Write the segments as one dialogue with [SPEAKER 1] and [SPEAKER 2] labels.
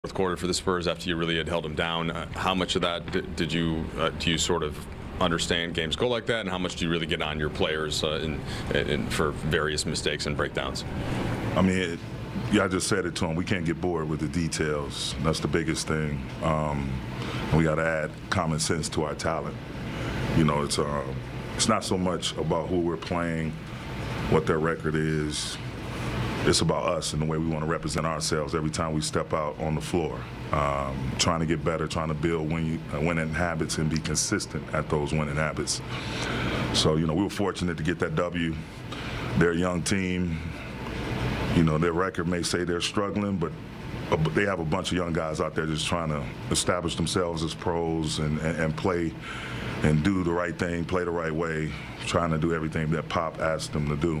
[SPEAKER 1] fourth quarter for the Spurs after you really had held them down. How much of that do you sort of understand games go like that, and how much do you really get on your players for various mistakes and breakdowns?
[SPEAKER 2] I mean, I just said it to him. We can't get bored with the details. That's the biggest thing. We got to add common sense to our talent. You know, it's not so much about who we're playing, what their record is. It's about us and the way we want to represent ourselves every time we step out on the floor. Trying to get better, trying to build winning habits and be consistent at those winning habits. So, you know, we were fortunate to get that W. They're a young team. You know, their record may say they're struggling, but they have a bunch of young guys out there just trying to establish themselves as pros and play and do the right thing, play the right way, trying to do everything that Pop asked them to do.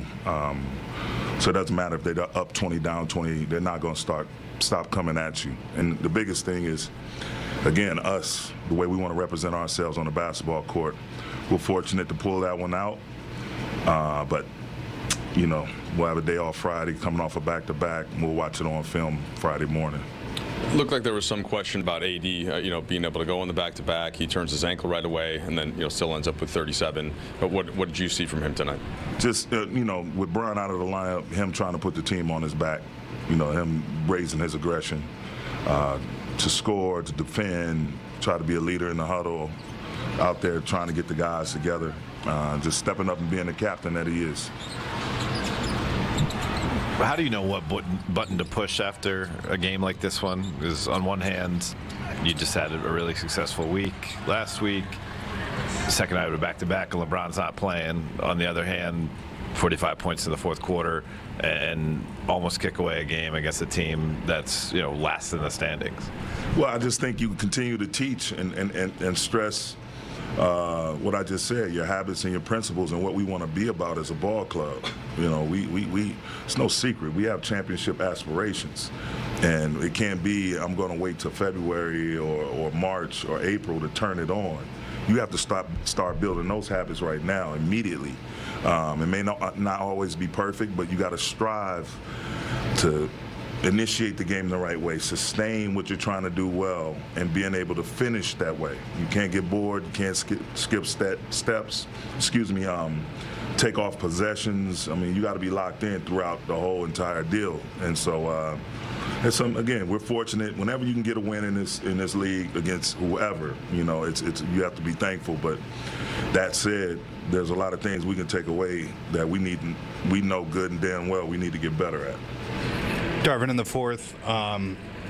[SPEAKER 2] So it doesn't matter if they're up 20, down 20, they're not going to stop coming at you. And the biggest thing is, again, us, the way we want to represent ourselves on the basketball court. We're fortunate to pull that one out, but you know, we'll have a day off Friday, coming off a back-to-back, and we'll watch it on film Friday morning.
[SPEAKER 1] It looked like there was some question about AD, being able to go on the back-to-back. He turns his ankle right away, and then, still ends up with 37. But what did you see from him tonight? Just,
[SPEAKER 2] with Brown out of the lineup, him trying to put the team on his back, him raising his aggression to score, to defend, try to be a leader in the huddle, out there trying to get the guys together, just stepping up and being the captain that he is.
[SPEAKER 3] How do you know what button to push after a game like this one? Because on one hand, you just had a really successful week last week. Second night of a back-to-back, and LeBron's not playing. On the other hand, 45 points in the fourth quarter and almost kick away a game against a team that's last in the standings.
[SPEAKER 2] Well, I just think you continue to teach and stress what I just said, your habits and your principles and what we want to be about as a ball club. It's no secret. We have championship aspirations. And it can't be, I'm going to wait till February or March or April to turn it on. You have to start building those habits right now, immediately. It may not always be perfect, but you got to strive to initiate the game the right way, sustain what you're trying to do well, and being able to finish that way. You can't get bored, you can't skip steps, take off possessions. I mean, you got to be locked in throughout the whole entire deal. And so, again, we're fortunate. Whenever you can get a win in this league against whoever, you have to be thankful. But that said, there's a lot of things we can take away that we know good and damn well we need to get better at.
[SPEAKER 4] Darvin in the fourth.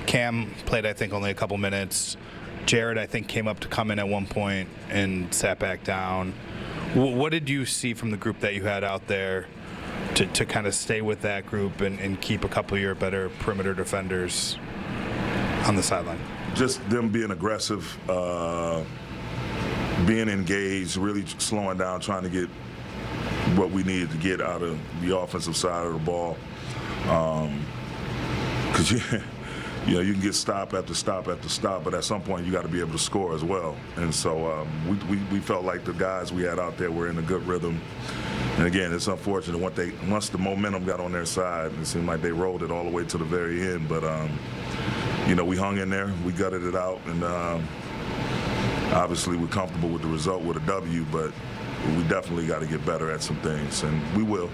[SPEAKER 4] Cam played, I think, only a couple minutes. Jared, I think, came up to come in at one point and sat back down. What did you see from the group that you had out there to kind of stay with that group and keep a couple of your better perimeter defenders on the sideline?
[SPEAKER 2] Just them being aggressive, being engaged, really slowing down, trying to get what we needed to get out of the offensive side of the ball. Because you can get stop after stop after stop, but at some point you got to be able to score as well. And so we felt like the guys we had out there were in a good rhythm. And again, it's unfortunate once the momentum got on their side, it seemed like they rolled it all the way to the very end. But we hung in there, we gutted it out, and obviously we're comfortable with the result with a W. But we definitely got to get better at some things, and we will.